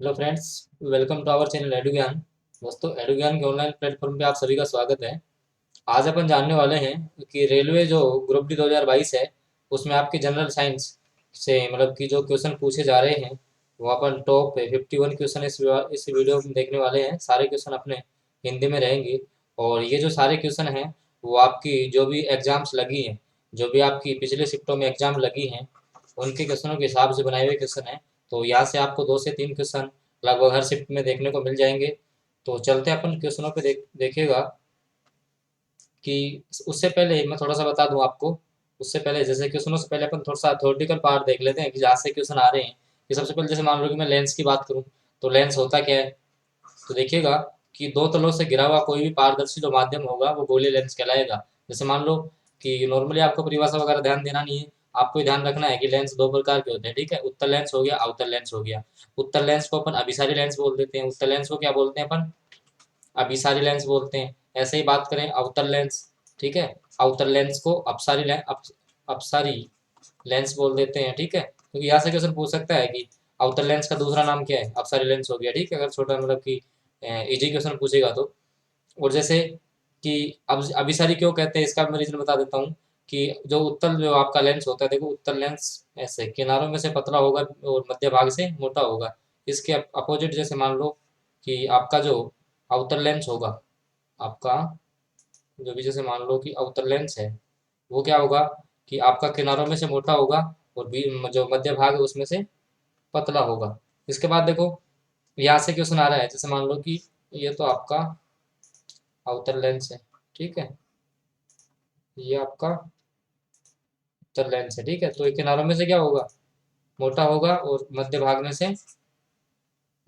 Hello friends, welcome to our channel Edu Gyan. दोस्तों, एडु ज्ञान के ऑनलाइन प्लेटफॉर्म पे आप सभी का स्वागत है। आज अपन जानने वाले हैं कि रेलवे जो ग्रुप डी 2022 है उसमें आपके जनरल साइंस से मतलब कि जो क्वेश्चन पूछे जा रहे हैं वो अपन टॉप 51 क्वेश्चन इस वीडियो में देखने वाले हैं। सारे क्वेश्चन अपने हिंदी में रहेंगे और ये जो सारे क्वेश्चन हैं वो आपकी जो भी एग्जाम्स लगी हैं, जो भी आपकी पिछले शिफ्टों में एग्जाम लगी हैं उनके क्वेश्चनों के हिसाब से बनाए हुए क्वेश्चन हैं। तो यहाँ से आपको 2 से 3 क्वेश्चन लगभग हर शिफ्ट में देखने को मिल जाएंगे। तो चलते हैं अपन क्वेश्चनों पे देखिएगा कि उससे पहले मैं थोड़ा सा बता दूं आपको। उससे पहले जैसे क्वेश्चनों से पहले अपन थोड़ा सा थ्योरेटिकल पार्ट देख लेते हैं कि जहाँ से क्वेश्चन आ रहे हैं। कि सबसे पहले जैसे मान लो कि मैं लेंस की बात करूँ तो लेंस होता क्या है। तो देखिएगा कि दो तलों से घिरा हुआ कोई भी पारदर्शी जो माध्यम होगा वो गोलीय लेंस कहलाएगा। जैसे मान लो कि नॉर्मली आपको परिभाषा वगैरह ध्यान देना नहीं है, आपको ही ध्यान रखना है कि लेंस दो प्रकार के होते हैं। ठीक है, उत्तल लेंस हो गया, अवतल लेंस हो गया। उत्तल लेंस को अपन अभिसारी लेंस बोल देते हैं, उत्तल लेंस को क्या बोलते हैं अपन, अभिसारी लेंस बोलते हैं। ऐसे ही बात करें अवतल लेंस, ठीक है, अवतल लेंस को अपसारी लेंस बोल देते हैं। ठीक है, क्योंकि यहाँ से क्वेश्चन पूछ सकता है कि अवतल लेंस का दूसरा नाम क्या है, अपसारी लेंस हो गया। ठीक है, अगर छोटा मतलब कि इजी क्वेश्चन पूछेगा तो। और जैसे कि अब अभिसारी क्यों कहते हैं इसका मैं रीजन बता देता हूँ कि जो उत्तल जो आपका लेंस होता है, देखो उत्तल लेंस ऐसे किनारों में से पतला होगा और मध्य भाग से मोटा होगा। इसके अपोजिट जैसे मान लो कि आपका जो अवतल लेंस होगा, आपका जो भी जैसे मान लो कि अवतल लेंस है वो क्या होगा कि आपका किनारों में से मोटा होगा और जो मध्य भाग है उसमें से पतला होगा। इसके बाद देखो यहाँ से क्वेश्चन आ रहा है, जैसे मान लो कि ये तो आपका अवतल लेंस है, ठीक है, ये आपका उत्तल लेंस है। ठीक है, तो ये किनारों में से क्या होगा, मोटा होगा और मध्य भाग में से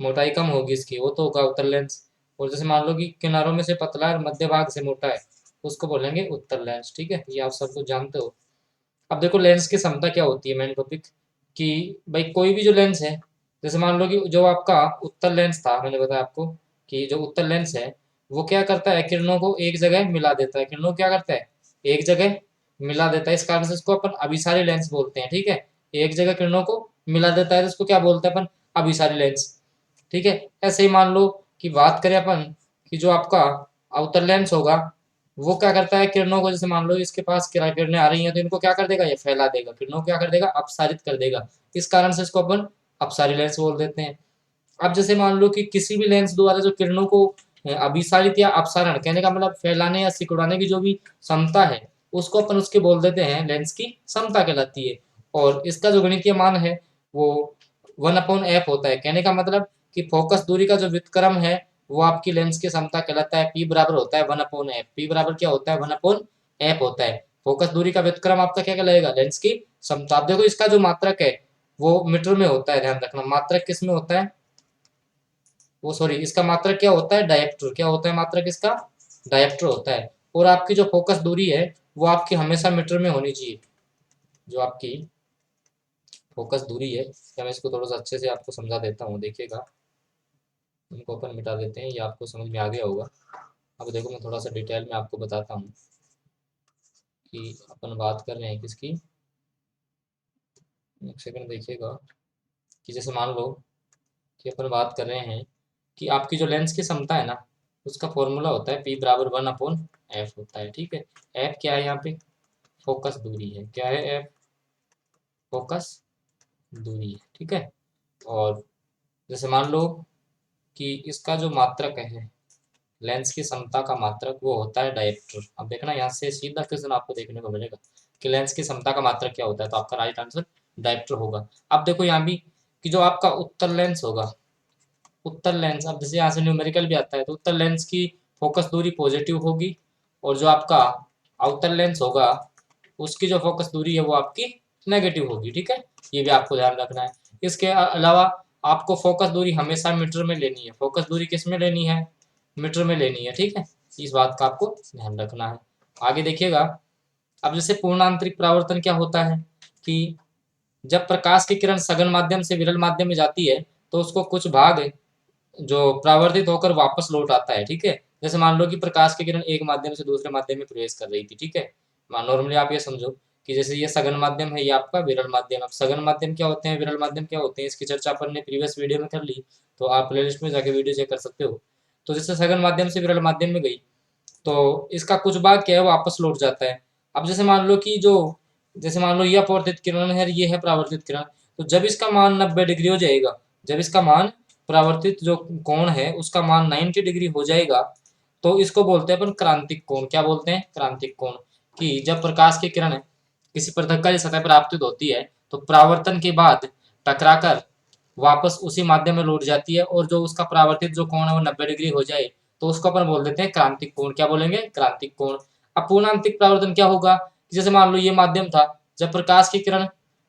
मोटाई कम होगी इसकी, वो तो होगा उत्तल लेंस। और जैसे मान लो कि किनारों में से पतला है और मध्य भाग से मोटा है, उसको बोलेंगे उत्तल लेंस। ठीक है, ये आप सब कुछ जानते हो। अब देखो लेंस की क्षमता क्या होती है, मेन टॉपिक कि भाई कोई भी जो लेंस है, जैसे मान लो कि जो आपका उत्तल लेंस था, मैंने बताया आपको कि जो उत्तल लेंस है वो क्या करता है, किरणों को एक जगह मिला देता है। किरणों को क्या करता है, एक जगह मिला देता है। इस कारण से इसको अपन अभिसारी लेंस बोलते हैं। ठीक है, एक जगह किरणों को मिला देता है तो इसको क्या बोलते हैं अपन, अभिसारी लेंस। ठीक है, ऐसे ही मान लो कि बात करें अपन कि जो आपका अवतल लेंस होगा वो क्या करता है, किरणों को जैसे मान लो इसके पास किरणें आ रही हैं तो इनको क्या कर देगा, ये फैला देगा, किरणों को क्या कर देगा, अपसारित कर देगा। इस कारण से इसको अपन अपसारी लेंस बोल देते हैं। अब जैसे मान लो कि किसी भी लेंस द्वारा जो किरणों को अभिसारित या अपसारण, कहने का मतलब फैलाने या सिकुड़ाने की जो भी क्षमता है उसको अपन उसके बोल देते हैं लेंस की क्षमता कहलाती है। और इसका जो गणितीय मान है वो 1/f होता है। कहने का मतलब कि फोकस दूरी का जो व्युत्क्रम है वो आपकी लेंस की क्षमता कहलाता है। P बराबर होता है 1/f। P बराबर क्या होता है, 1/f होता है। फोकस दूरी का व्युत्क्रम आपका क्या कहलाएगा, लेंस की क्षमता। आप देखो इसका जो मात्रक है वो मीटर में होता है, ध्यान रखना। मात्रक किस में होता है, वो सॉरी, इसका मात्रक क्या होता है, डायप्टर। क्या होता है मात्रक इसका, डायप्टर होता है। और आपकी जो फोकस दूरी है वो आपकी हमेशा मीटर में होनी चाहिए। जो आपकी फोकस दूरी है, या मैं इसको थोड़ा सा अच्छे से आपको समझा देता हूँ, देखिएगा। इनको अपन मिटा देते हैं, ये आपको समझ में आ गया होगा। अब देखो मैं थोड़ा सा डिटेल में आपको बताता हूँ कि अपन बात कर रहे हैं किसकी। एक सेकंड देखिएगा कि जैसे मान लो कि अपन बात कर रहे हैं कि आपकी जो लेंस की क्षमता है ना उसका फॉर्मूला होता है P बराबर 1/f होता है। ठीक है, f क्या है यहाँ पे, फोकस दूरी है। क्या है f, फोकस दूरी है। ठीक है, और जैसे मान लो कि इसका जो मात्रक है, लेंस की क्षमता का मात्रक, वो होता है डायप्टर। अब देखना यहाँ से सीधा क्वेश्चन आपको देखने को मिलेगा कि लेंस की क्षमता का मात्रक क्या होता है, तो आपका राइट आंसर डायप्टर होगा। अब देखो यहाँ भी कि जो आपका उत्तल लेंस होगा, उत्तल लेंस, अब जैसे यहाँ से न्यूमेरिकल भी आता है तो उत्तल लेंस की फोकस दूरी पॉजिटिव होगी और जो आपका अवतल लेंस होगा उसकी जो फोकस दूरी है वो आपकी नेगेटिव होगी। ठीक है, ये भी आपको ध्यान रखना है। इसके अलावा आपको फोकस दूरी हमेशा मीटर में लेनी है। फोकस दूरी किस में लेनी है, मीटर में लेनी है। ठीक है, इस बात का आपको ध्यान रखना है। आगे देखिएगा, अब जैसे पूर्ण आंतरिक परावर्तन क्या होता है कि जब प्रकाश की किरण सघन माध्यम से विरल माध्यम में जाती है तो उसको कुछ भाग जो परावर्तित होकर वापस लौट आता है। ठीक है, जैसे मान लो कि प्रकाश की किरण एक माध्यम से दूसरे माध्यम में प्रवेश कर रही थी। ठीक है, नॉर्मली आप ये समझो कि जैसे ये सघन माध्यम है, ये आपका विरल माध्यम। अब सघन माध्यम क्या होते हैं, विरल माध्यम क्या होते हैं, इसकी चर्चा अपन ने प्रीवियस वीडियो में कर ली, तो आप प्लेलिस्ट में जाके वीडियो चेक कर सकते हो। तो जैसे सघन माध्यम से विरल माध्यम में गई, तो इसका कुछ भाग क्या है, वापस लौट जाता है। अब जैसे मान लो कि जो जैसे मान लो ये अपवर्तित किरण है, ये है परावर्तित किरण, तो जब इसका मान 90 डिग्री हो जाएगा, जब इसका मान परावर्तित जो कोण है उसका मान 90 डिग्री हो जाएगा, तो इसको बोलते हैं अपन क्रांतिक कोण। क्या बोलते हैं, क्रांतिक कोण। कि जब प्रकाश की किरण किसी पृथक्करण की सतह पर आपतित होती है, तो परावर्तन के बाद टकराकर वापस उसी माध्यम में लौट जाती है, और जो उसका परावर्तित जो कोण है वो 90 डिग्री हो जाए, तो उसको अपन बोल देते हैं क्रांतिक कोण। क्या बोलेंगे, क्रांतिक कोण। अब पूर्णांतिक परावर्तन क्या होगा, जैसे मान लो ये माध्यम था, जब प्रकाश की किरण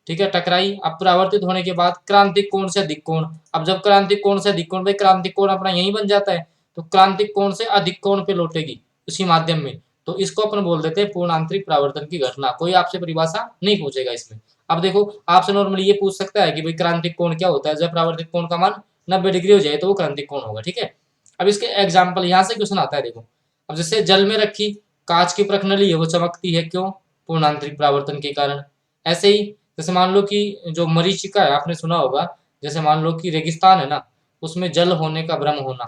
ठीक है टकराई, अब परावर्तित होने के बाद क्रांतिक कोण से अधिक कोण। अब जब क्रांतिक कोण से अधिक कोण, भाई क्रांतिक कोण अपना यही बन जाता है, तो क्रांतिक कोण से अधिक कोण पे लौटेगी उसी माध्यम में, तो इसको अपन बोल देते हैं पूर्णांतरिक परावर्तन की घटना। कोई आपसे परिभाषा नहीं पूछेगा इसमें। अब देखो आपसे नॉर्मली ये पूछ सकता है कि भाई क्रांतिक कोण क्या होता है, जब परावर्तित कोण का मान 90 डिग्री हो जाए तो वो क्रांतिक कोण होगा। ठीक है, अब इसके एग्जाम्पल यहाँ से क्वेश्चन आता है, देखो। अब जैसे जल में रखी कांच की प्रखनली है वो चमकती है, क्यों, पूर्णांतरिक परावर्तन के कारण। ऐसे ही जैसे मान लो कि जो मरीचिका है, आपने सुना होगा, जैसे मान लो कि रेगिस्तान है ना, उसमें जल होने का भ्रम होना,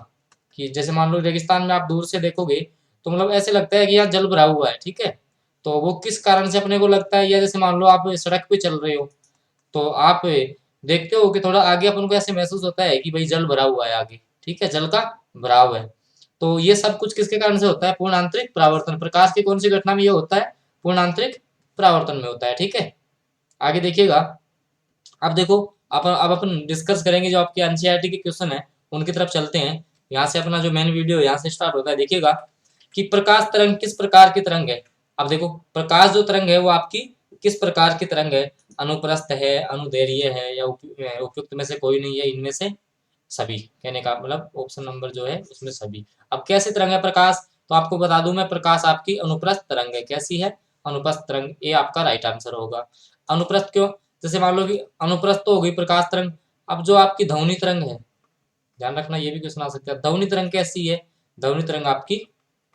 कि जैसे मान लो रेगिस्तान में आप दूर से देखोगे तो मतलब ऐसे लगता है कि यहाँ जल भरा हुआ है। ठीक है, तो वो किस कारण से अपने को लगता है, या जैसे मान लो आप सड़क पे चल रहे हो, तो आप देखते हो कि थोड़ा आगे अपन को ऐसे महसूस होता है कि भाई जल भरा हुआ है आगे। ठीक है, जल का भराव है। तो ये सब कुछ किसके कारण से होता है, पूर्णांतरिक परावर्तन। प्रकाश की कौन सी घटना में ये होता है, पूर्णांतरिक परावर्तन में होता है। ठीक है, आगे देखिएगा। अब देखो अब अपन डिस्कस करेंगे जो आपके एनसीईआरटी के क्वेश्चन है, उनकी तरफ चलते हैं। यहाँ से अपना जो मेन वीडियो यहाँ से स्टार्ट होता है। देखिएगा कि प्रकाश तरंग किस प्रकार की तरंग है। अब देखो प्रकाश जो तरंग है वो आपकी किस प्रकार की तरंग है, अनुप्रस्थ है, अनुदैर्घ्य है, या उपयुक्त में से कोई नहीं है, इनमें से सभी। कहने का मतलब ऑप्शन नंबर जो है उसमें सभी। अब कैसी तरंग है प्रकाश, तो आपको बता दूं मैं, प्रकाश आपकी अनुप्रस्थ तरंग है। कैसी है, अनुप्रस्थ तरंग, ये आपका राइट आंसर होगा। अनुप्रस्थ क्यों, जैसे मान लो कि अनुप्रस्थ तो हो गई प्रकाश तरंग। अब जो आपकी ध्वनि तरंग है, ध्यान रखना ये भी क्वेश्चन आ सकता है, ध्वनि तरंग कैसी है, ध्वनि तरंग आपकी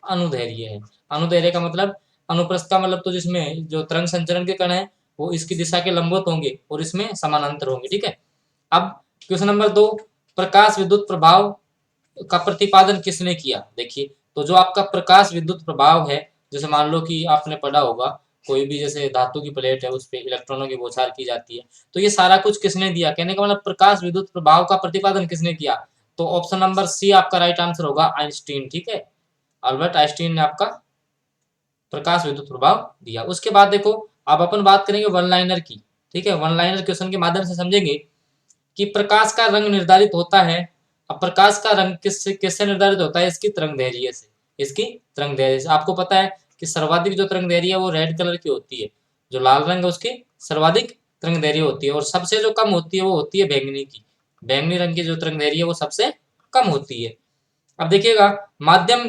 अनुदैर्घ्य है। अनुदैर्घ्य का मतलब, अनुप्रस्थ का मतलब तो जिसमें जो तरंग संचरण के कण है वो इसकी दिशा के लंबवत होंगे और इसमें समानांतर होंगे। ठीक है, अब क्वेश्चन नंबर 2, प्रकाश विद्युत प्रभाव का प्रतिपादन किसने किया। देखिए, तो जो आपका प्रकाश विद्युत प्रभाव है, जैसे मान लो कि आपने पढ़ा होगा कोई भी जैसे धातु की प्लेट है उस पर इलेक्ट्रॉनों की बौछार की जाती है, तो ये सारा कुछ किसने दिया। कहने का मतलब प्रकाश विद्युत प्रभाव का प्रतिपादन किसने किया, तो ऑप्शन नंबर सी आपका राइट आंसर होगा, आइंस्टीन। ठीक है, अल्बर्ट आइंस्टीन ने आपका प्रकाश विद्युत प्रभाव दिया। उसके बाद देखो अब अपन बात करेंगे वन लाइनर की। ठीक है, वन लाइनर क्वेश्चन के माध्यम से समझेंगे कि प्रकाश का रंग निर्धारित होता है। अब प्रकाश का रंग किससे किससे निर्धारित होता है, इसकी तरंग दैर्घ्य से। इसकी तरंग दैर्घ्य से आपको पता है कि सर्वाधिक जो तरंग दैर्घ्य है वो रेड कलर की होती है, जो लाल रंग है उसकी सर्वाधिक तरंग दैर्घ्य होती है, और सबसे जो कम होती है वो होती है बैंगनी की। बैंगनी रंग की जो तरंग दैर्घ्य है वो सबसे कम होती है। अब देखिएगा माध्यम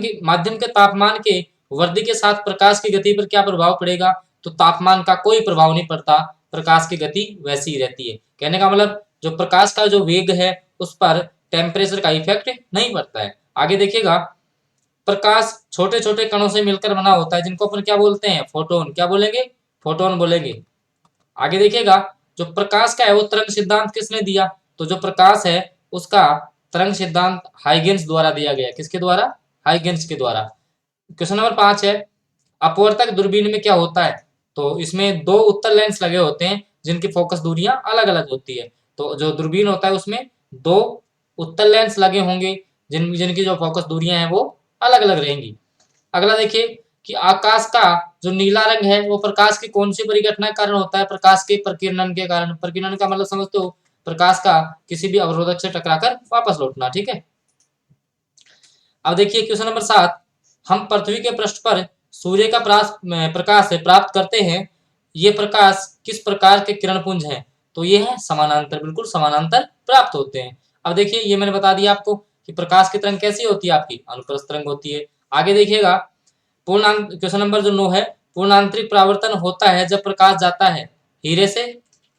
के तापमान के वृद्धि के साथ प्रकाश की गति पर क्या प्रभाव पड़ेगा, तो तापमान का कोई प्रभाव नहीं पड़ता, प्रकाश की गति वैसी ही रहती है। कहने का मतलब जो प्रकाश का जो वेग है उस पर टेम्परेचर का इफेक्ट नहीं पड़ता है। आगे देखिएगा, प्रकाश छोटे छोटे कणों से मिलकर बना होता है, जिनको अपन क्या बोलते हैं, फोटोन। क्या बोलेंगे, फोटोन बोलेंगे। आगे देखिएगा, जो प्रकाश का है वो तरंग सिद्धांत किसने दिया, तो जो प्रकाश है उसका तरंग सिद्धांत हाइगेंस द्वारा दिया गया। किसके द्वारा, हाइगेंस के द्वारा। क्वेश्चन नंबर 5 है, अपवर्तक दूरबीन में क्या होता है, तो इसमें दो उत्तल लेंस लगे होते हैं जिनकी फोकस दूरियां अलग अलग होती है। तो जो दूरबीन होता है उसमें दो उत्तल लेंस लगे होंगे जिनकी जो फोकस दूरियां हैं वो अलग अलग रहेंगी। अगला देखिए कि आकाश का जो नीला रंग है वो प्रकाश की कौन सी परिघटना के कारण होता है, प्रकाश के प्रकीर्णन के कारण। प्रकीर्णन का मतलब समझते हो, प्रकाश का किसी भी अवरोधक से टकराकर वापस लौटना। ठीक है, अब देखिए क्वेश्चन नंबर 7, हम पृथ्वी के पृष्ठ पर सूर्य का प्रकाश से प्राप्त करते हैं, ये प्रकाश किस प्रकार के किरण पुंज हैं, तो ये है समानांतर, बिल्कुल समानांतर प्राप्त होते हैं। अब देखिए ये मैंने बता दिया आपको कि प्रकाश की तरंग कैसी होती है, आपकी अनुप्रस्थ तरंग होती है। आगे देखिएगा पूर्णांक क्वेश्चन नंबर जो 9 है, पूर्णांतरिक परावर्तन होता है जब प्रकाश जाता है हीरे से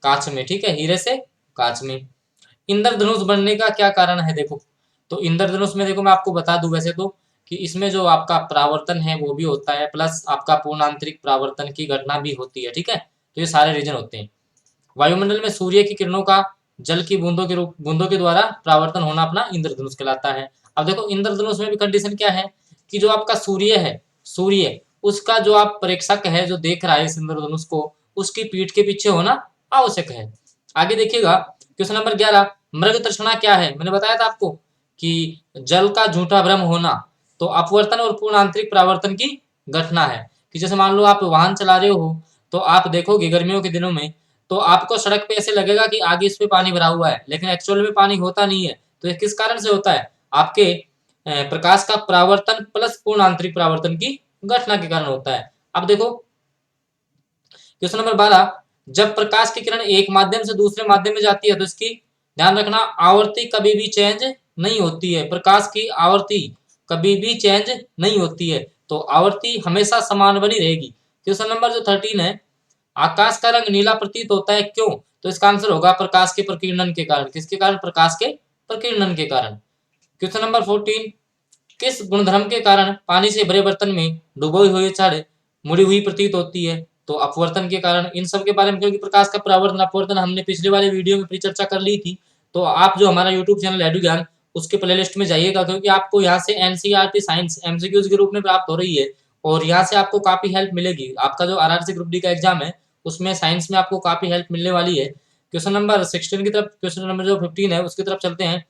कांच में। ठीक है, हीरे से कांच में। इंद्रधनुष बनने का क्या कारण है, देखो तो इंद्रधनुष में देखो मैं आपको बता दूं वैसे तो कि इसमें जो आपका परावर्तन है वो भी होता है, प्लस आपका पूर्णांतरिक परावर्तन की घटना भी होती है। ठीक है, तो ये सारे रीजन होते हैं। वायुमंडल में सूर्य की किरणों का जल की बूंदों के द्वारा परावर्तन होना अपना इंद्रधनुष कहलाता है। अब देखो इंद्रधनुष में भी कंडीशन क्या है कि जो आपका सूर्य है, सूर्य उसका जो आप प्रेक्षक है जो देख रहा है इस इंद्रधनुष को, उसकी पीठ के पीछे होना आवश्यक है। आगे देखिएगा क्वेश्चन नंबर 11, मृग तृष्णा क्या है? मैंने बताया था आपको कि जल का झूठा भ्रम होना, तो अपवर्तन और पूर्ण आंतरिक परावर्तन की घटना है। कि जैसे मान लो आप वाहन चला रहे हो तो आप देखोगे गर्मियों के दिनों में तो आपको सड़क पे ऐसे लगेगा कि आगे इस पे पानी भरा हुआ है, लेकिन एक्चुअल में पानी होता नहीं है। तो ये किस कारण से होता है? आपके प्रकाश का परावर्तन प्लस पूर्ण आंतरिक परावर्तन की घटना के कारण होता है। अब देखो क्वेश्चन नंबर 12, जब प्रकाश की किरण एक माध्यम से दूसरे माध्यम में जाती है तो इसकी ध्यान रखना आवर्ती कभी भी चेंज नहीं होती है। प्रकाश की आवर्ती कभी भी चेंज नहीं होती है, तो आवर्ती हमेशा समान बनी रहेगी। क्वेश्चन नंबर जो 13 है, आकाश का रंग नीला प्रतीत होता है क्यों? तो इसका आंसर होगा प्रकाश के प्रकीर्णन के कारण। किसके कारण? प्रकाश के प्रकीर्णन के कारण। क्वेश्चन नंबर 14, किस गुणधर्म के कारण पानी से भरे बर्तन में डुबोई हुई छड़ मुड़ी हुई प्रतीत होती है? तो अपवर्तन के कारण। इन सब के बारे में, क्योंकि प्रकाश का परावर्तन अपवर्तन हमने पिछले वाले वीडियो में परिचर्चा कर ली थी, तो आप जो हमारा यूट्यूब चैनल एडु ज्ञान उसके प्लेलिस्ट में जाइएगा, क्योंकि आपको यहाँ से एनसीईआरटी साइंस एमसीक्यूज के रूप में प्राप्त हो रही है और यहाँ से आपको काफी हेल्प मिलेगी। आपका जो आरआरसी ग्रुप डी का एग्जाम है उसमें साइंस में आपको काफी हेल्प मिलने वाली है। क्वेश्चन नंबर 16 की तरफ, क्वेश्चन नंबर जो 15 है उसकी तरफ चलते हैं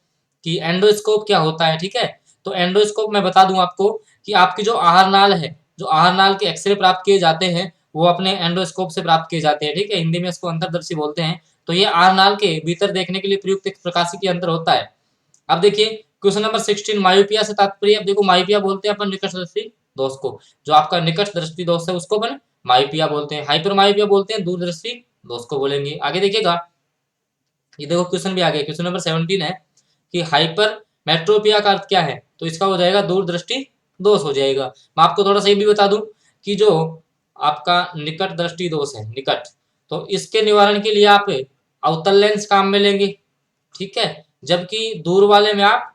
कि एंडोस्कोप क्या होता है। ठीक है, तो एंडोस्कोप मैं बता दूं आपको कि आपकी जो आहार नाल है, जो आहार नाल के एक्सरे प्राप्त किए जाते हैं वो अपने एंडोस्कोप से प्राप्त किए जाते हैं। ठीक है, हिंदी में इसको अंतर्दर्शी बोलते हैं। तो ये आहार नाल के भीतर देखने के लिए प्रयुक्त एक प्रकाशिकी यंत्र होता है। अब देखिए क्वेश्चन नंबर 16, मायोपिया से तात्पर्य। अब देखो मायोपिया बोलते हैं अपन निकट दृष्टि दोष को, जो आपका निकट दृष्टि दोष है उसको अपन मायोपिया बोलते हैं। हाइपर मायोपिया बोलते हैं दूरदृष्टि दोष को बोलेंगे। आगे देखिएगा, ये देखो क्वेश्चन भी आ गया। क्वेश्चन नंबर 17 है कि हाइपर मेट्रोपिया का अर्थ क्या है? तो इसका हो जाएगा दूरदृष्टि दोष हो जाएगा। मैं आपको थोड़ा सा ये भी बता दूं कि जो आपका निकट दृष्टि दोष है, निकट, तो इसके निवारण के लिए आप अवतल लेंस काम में लेंगे। ठीक है, जबकि दूर वाले में आप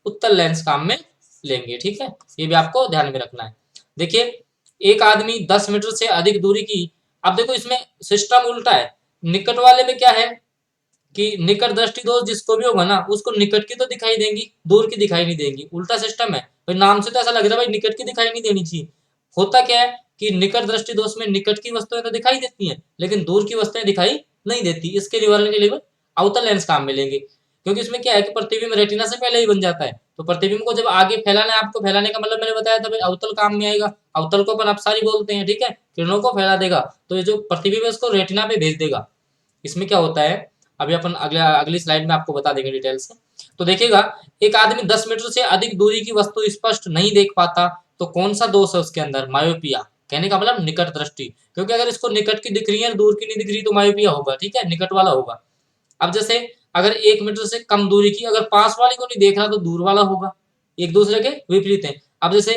उत्तल लेंस काम में लेंगे। ठीक है, ये भी आपको ध्यान में रखना है। देखिए एक आदमी 10 मीटर से अधिक दूरी की, अब देखो इसमें सिस्टम उल्टा है। निकट वाले में क्या है कि निकट दृष्टि दोष जिसको भी होगा ना उसको निकट की तो दिखाई देंगी, दूर की दिखाई नहीं देंगी। उल्टा सिस्टम है भाई, नाम से तो ऐसा लग रहा है भाई निकट की दिखाई नहीं देनी चाहिए। होता क्या है कि निकट दृष्टि दोष में निकट की वस्तुएं तो दिखाई देती हैं लेकिन दूर की वस्तुएं दिखाई नहीं देती। इसके निवारण के लिए अवतल लेंस काम में लेंगे, क्योंकि इसमें क्या है कि प्रतिबिंब रेटिना से पहले ही बन जाता है। तो प्रतिबिंब को जब आगे फैलाना है आपको, फैलाने का मतलब मैंने बताया था भाई अवतल काम में आएगा। अवतल को अपन अपसारी बोलते हैं। ठीक है, किरणों को फैला देगा, तो ये जो प्रतिबिंब है उसको रेटिना पे भेज देगा। इसमें क्या होता है अभी अपन अगली स्लाइड में आपको बता देंगे डिटेल से। तो देखिएगा एक आदमी 10 मीटर से अधिक दूरी की वस्तु स्पष्ट नहीं देख पाता, तो कौन सा दोष है उसके अंदर? मायोपिया। कहने का मतलब निकट दृष्टि, क्योंकि अगर इसको निकट की दिख रही है दूर की नहीं दिख रही तो मायोपिया होगा। ठीक है, निकट वाला होगा। अब जैसे अगर 1 मीटर से कम दूरी की, अगर पास वाले को नहीं देख रहा तो दूर वाला होगा। एक दूसरे के विपरीत है। अब जैसे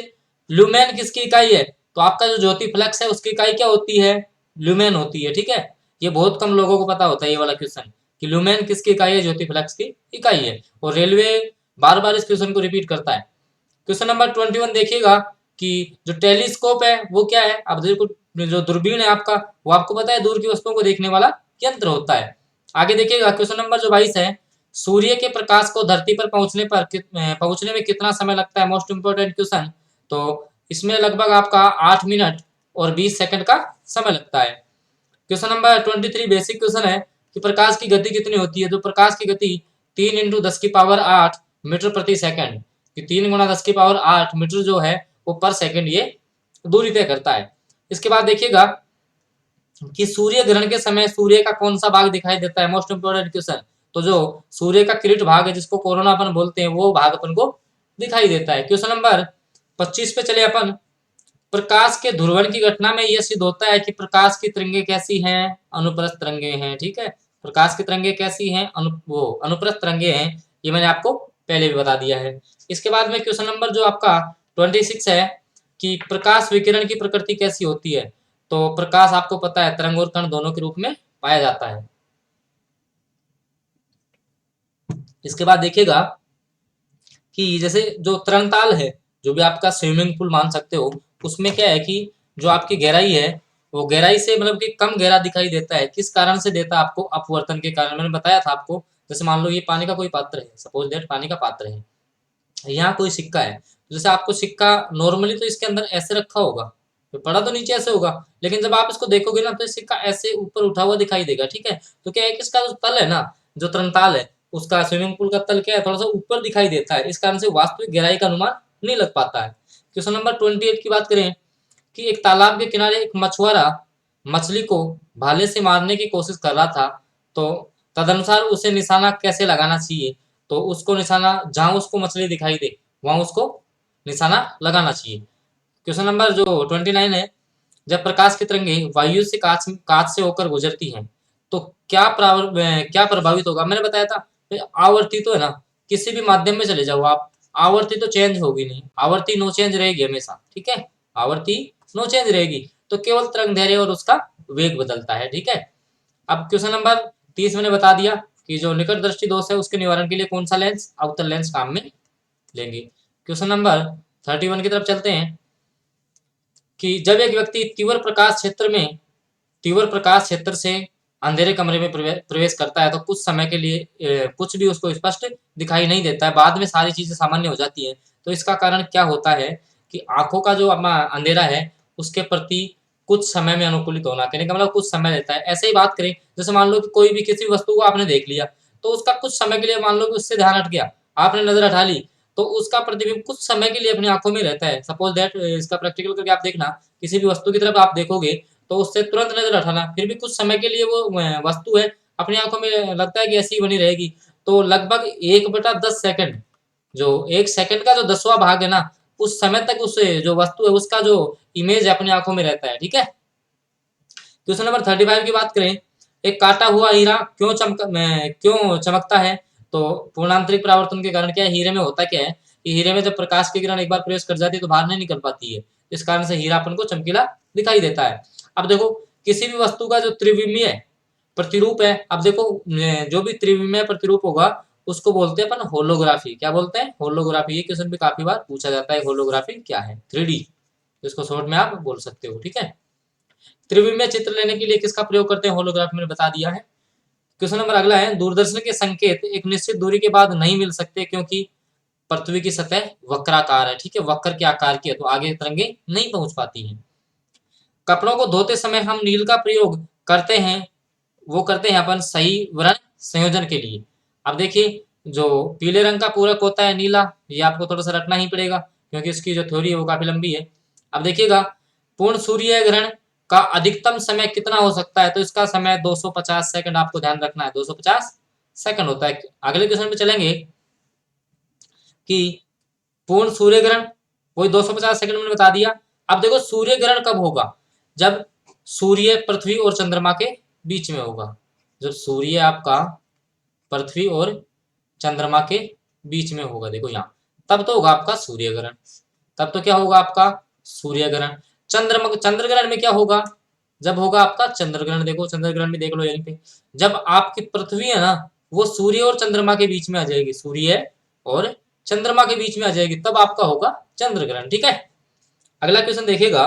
ल्यूमेन किसकी इकाई है? तो आपका जो ज्योति फ्लक्स है उसकी इकाई क्या होती है? ल्यूमेन होती है। ठीक है, ये बहुत कम लोगों को पता होता है ये वाला क्वेश्चन कि ल्यूमेन किसकी इकाई है? ज्योति फ्लक्स की इकाई है। और रेलवे बार बार इस क्वेश्चन को रिपीट करता है। क्वेश्चन नंबर 21 देखिएगा कि जो टेलीस्कोप है वो क्या है? अब देखो जो दूरबीन है आपका, वो आपको पता है दूर की वस्तुओं को देखने वाला यंत्र होता है। आगे देखिएगा क्वेश्चन नंबर जो 22 है, सूर्य के प्रकाश को धरती पर पहुंचने में कितना समय लगता है? Most important question. तो इसमें लगभग आपका 8 मिनट और 20 सेकंड का समय लगता है। क्वेश्चन नंबर 23 बेसिक क्वेश्चन है कि प्रकाश की गति कितनी होती है? तो प्रकाश की गति 3 इंटू 10 की पावर 8 मीटर प्रति सेकंड, कि 3 गुणा 10 की पावर 8 मीटर जो है वो पर सेकंड ये दूरी तय करता है। इसके बाद देखिएगा कि सूर्य ग्रहण के समय सूर्य का कौन सा भाग दिखाई देता है? Most important question. तो जो सूर्य का किरीट भाग है जिसको कोरोना अपन बोलते हैं वो भाग अपन को दिखाई देता है। क्वेश्चन नंबर 25 पे चले अपन। प्रकाश के ध्रुवण की घटना में यह सिद्ध होता है कि प्रकाश की तरंगे कैसी हैं? अनुप्रस्थ तरंगे हैं। ठीक है, प्रकाश की तरंगे कैसी हैं? अनुप्रस्थ तरंगे हैं। ये मैंने आपको पहले भी बता दिया है। इसके बाद में क्वेश्चन नंबर जो आपका 26 है कि प्रकाश विकिरण की प्रकृति कैसी होती है? तो प्रकाश आपको पता है तरंग और कण दोनों के रूप में पाया जाता है। इसके बाद देखिएगा कि जैसे जो तरंगताल है, जो भी आपका स्विमिंग पूल मान सकते हो, उसमें क्या है कि जो आपकी गहराई है वो गहराई से मतलब कि कम गहरा दिखाई देता है। किस कारण से देता है आपको? अपवर्तन के कारण। मैंने बताया था आपको, जैसे मान लो ये पानी का कोई पात्र है, सपोज दैट पानी का पात्र है, यहाँ कोई सिक्का है, तो जैसे आपको सिक्का नॉर्मली तो इसके अंदर ऐसे रखा होगा, तो पड़ा तो नीचे ऐसे होगा, लेकिन जब आप इसको देखोगे ना तो ये सिक्का ऐसे ऊपर उठा हुआ दिखाई देगा, ठीक है। तो क्या है कि इसका जो तल है ना, जो तरंताल है, उसका स्विमिंग पूल का तल क्या है, थोड़ा सा ऊपर दिखाई देता है, इस कारण से वास्तविक गहराई का अनुमान नहीं लग पाता है। क्वेश्चन नंबर 28 की बात करें कि एक तालाब के किनारे एक मछुआरा मछली को भाले से मारने की कोशिश कर रहा था, तो तदनुसार उसे निशाना कैसे लगाना चाहिए? तो उसको निशाना जहां उसको मछली दिखाई दे वहां उसको निशाना लगाना चाहिए। क्वेश्चन नंबर जो 29 है, जब प्रकाश की तरंगें वायु से कांच कांच से होकर गुजरती हैं तो क्या प्रभावित होगा? मैंने बताया था आवर्ती तो है ना, किसी भी माध्यम में चले जाओ आप, आवर्ती तो चेंज होगी नहीं, आवर्ती नो चेंज रहेगी हमेशा, ठीक है, आवर्ती नो चेंज रहेगी, तो केवल तरंग दैर्ध्य और उसका वेग बदलता है, ठीक है। अब क्वेश्चन नंबर 30 मैंने बता दिया कि जो निकट दृष्टि दोष है उसके निवारण के लिए कौन सा लेंस, अवतल लेंस काम में लेंगे। क्वेश्चन नंबर 31 की तरफ चलते हैं कि जब एक व्यक्ति तीव्र प्रकाश क्षेत्र से अंधेरे कमरे में प्रवेश करता है तो कुछ समय के लिए कुछ भी उसको स्पष्ट दिखाई नहीं देता है, बाद में सारी चीजें सामान्य हो जाती है। तो इसका कारण क्या होता है कि आंखों का जो अपना अंधेरा है उसके प्रति कुछ समय में अनुकूलित होना, कहने का मतलब कुछ समय लेता है। ऐसे ही बात करें, जैसे मान लो कि कोई भी किसी वस्तु को आपने देख लिया, तो उसका कुछ समय के लिए मान लो कि उससे ध्यान हट गया, आपने नजर हटा ली, तो उसका प्रतिबिंब कुछ समय के लिए अपनी आंखों में रहता है। सपोज दैट इसका प्रैक्टिकल करके आप देखना, किसी भी वस्तु की तरफ आप देखोगे तो उससे तुरंत नजर हटाना, फिर भी कुछ समय के लिए वो वस्तु है अपनी आंखों में लगता है कि ऐसी ही बनी रहेगी। तो लगभग 1/10 सेकंड, जो 1 सेकंड का जो 10वां भाग है ना, उस समय तक उस जो वस्तु है उसका जो इमेज है अपनी आंखों में रहता है, ठीक है। क्वेश्चन नंबर 35 की बात करें, एक काटा हुआ हीरा क्यों चमकता है? तो पूर्णांतरिक परावर्तन के कारण क्या है, हीरे में होता क्या है कि हीरे में जब प्रकाश की किरण एक बार प्रवेश कर जाती है तो बाहर नहीं निकल पाती है, इस कारण से हीरा अपन को चमकीला दिखाई देता है। अब देखो, किसी भी वस्तु का जो त्रिविमीय प्रतिरूप है, अब देखो जो भी त्रिविमीय प्रतिरूप होगा उसको बोलते हैं अपन होलोग्राफी। क्या बोलते हैं? होलोग्राफी। ये क्वेश्चन भी काफी बार पूछा जाता है, होलोग्राफी क्या है, 3D, इसको शॉर्ट में आप बोल सकते हो, ठीक है। त्रिविमीय चित्र लेने के लिए किसका प्रयोग करते हैं? होलोग्राफी, मैंने बता दिया है। क्वेश्चन नंबर अगला है, दूरदर्शन के संकेत एक निश्चित दूरी के बाद नहीं मिल सकते क्योंकि पृथ्वी की सतह वक्राकार है, ठीक है, वक्र के आकार की है, तो आगे तरंगे नहीं पहुंच पाती हैं। कपड़ों को धोते समय हम नील का प्रयोग करते हैं, वो करते हैं अपन सही वर्ण संयोजन के लिए। अब देखिए, जो पीले रंग का पूरक होता है नीला, ये आपको थोड़ा सा रटना ही पड़ेगा क्योंकि इसकी जो थ्योरी है वो काफी लंबी है। अब देखिएगा, पूर्ण सूर्य ग्रहण का अधिकतम समय कितना हो सकता है? तो इसका समय 250 सेकंड, आपको ध्यान रखना है 250 सेकंड होता है। अगले क्वेश्चन में चलेंगे कि पूर्ण सूर्य ग्रहण वही 250 सेकंड में बता दिया। अब देखो, सूर्य ग्रहण कब होगा? जब सूर्य पृथ्वी और चंद्रमा के बीच में होगा। जब सूर्य आपका पृथ्वी और चंद्रमा के बीच में होगा, देखो यहाँ, तब तो होगा आपका सूर्य ग्रहण। तब तो क्या होगा आपका? सूर्य ग्रहण। चंद्र ग्रहण में क्या होगा? जब होगा आपका चंद्र ग्रहण। देखो चंद्र ग्रहण में देख लो यहीं पे, जब आपकी पृथ्वी है ना वो सूर्य और चंद्रमा के बीच में आ जाएगी, सूर्य और चंद्रमा के बीच में आ जाएगी, तब आपका होगा चंद्र ग्रहण, ठीक है। अगला क्वेश्चन देखिएगा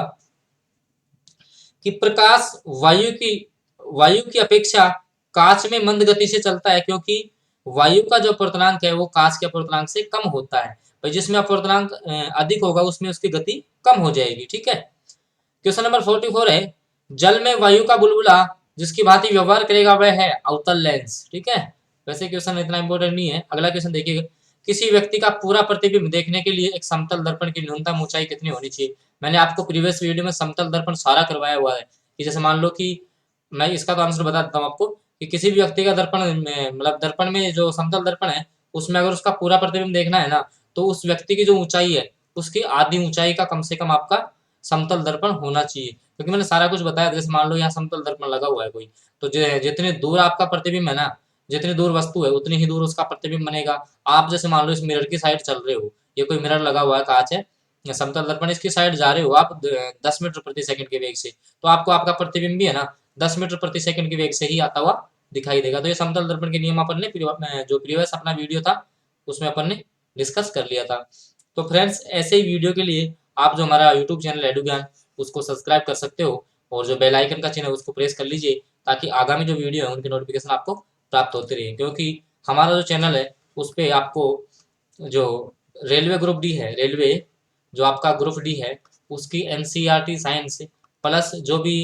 कि प्रकाश वायु की अपेक्षा कांच में मंद गति से चलता है क्योंकि वायु का जो अपवर्तनांक है वो कांच के अपवर्तनांक से कम होता है। भाई जिसमें अपवर्तनांक अधिक होगा उसमें उसकी गति कम हो जाएगी, ठीक है। क्वेश्चन नंबर 44 है, जल में वायु का बुलबुला जिसकी भांति व्यवहार करेगा वह है अवतल लेंस, ठीक है। वैसे क्वेश्चन इतना इंपॉर्टेंट नहीं है। अगला क्वेश्चन देखिएगा, किसी व्यक्ति का पूरा प्रतिबिंब देखने के लिए एक समतल दर्पण की न्यूनतम ऊंचाई कितनी होनी चाहिए? मैंने आपको प्रीवियस वीडियो में समतल दर्पण सारा करवाया हुआ है कि जैसे मान लो कि मैं इसका तो आंसर बता देता हूँ आपको कि किसी भी व्यक्ति का दर्पण में मतलब दर्पण में जो समतल दर्पण है उसमें अगर उसका पूरा प्रतिबिंब देखना है ना, तो उस व्यक्ति की जो ऊंचाई है उसकी आधी ऊंचाई का कम से कम आपका समतल दर्पण होना चाहिए, क्योंकि मैंने सारा कुछ बताया। जैसे मान लो यहाँ समतल दर्पण लगा हुआ है कोई, तो जितने दूर आपका प्रतिबिंब है ना, जितनी दूर वस्तु है उतनी ही दूर उसका प्रतिबिंब बनेगा। आप जैसे मान लो इस मिरर की साइड चल रहे हो, ये कोई मिरर लगा हुआ है, कांच है, समतल दर्पण इसकी साइड जा रहे हो आप 10 मीटर प्रति सेकंड के वेग से, तो आपको आपका प्रतिबिंब भी है ना 10 मीटर प्रति सेकंड के वेग से ही आता हुआ दिखाई देगा। तो ये समतल दर्पण के नियम अपन ने जो प्रीवियस अपना वीडियो था उसमें अपन ने डिस्कस कर लिया था। तो फ्रेंड्स, ऐसे ही वीडियो के लिए आप जो हमारा यूट्यूब चैनल एडू ज्ञान उसको सब्सक्राइब कर सकते हो और जो बेल आइकन का चिन्ह है उसको प्रेस कर लीजिए, ताकि आगामी जो वीडियो है उनकी नोटिफिकेशन आपको प्राप्त होती रहे। क्योंकि हमारा जो चैनल है उस पर आपको जो रेलवे ग्रुप डी है, रेलवे जो आपका ग्रुप डी है उसकी एनसीईआरटी साइंस प्लस जो भी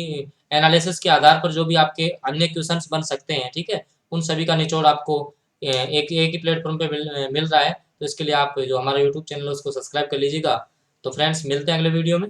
एनालिसिस के आधार पर जो भी आपके अन्य क्वेश्चंस बन सकते हैं, ठीक है, उन सभी का निचोड़ आपको एक ही प्लेटफॉर्म पे मिल रहा है। तो इसके लिए आप जो हमारा यूट्यूब चैनल है उसको सब्सक्राइब कर लीजिएगा। तो फ्रेंड्स, मिलते हैं अगले वीडियो में।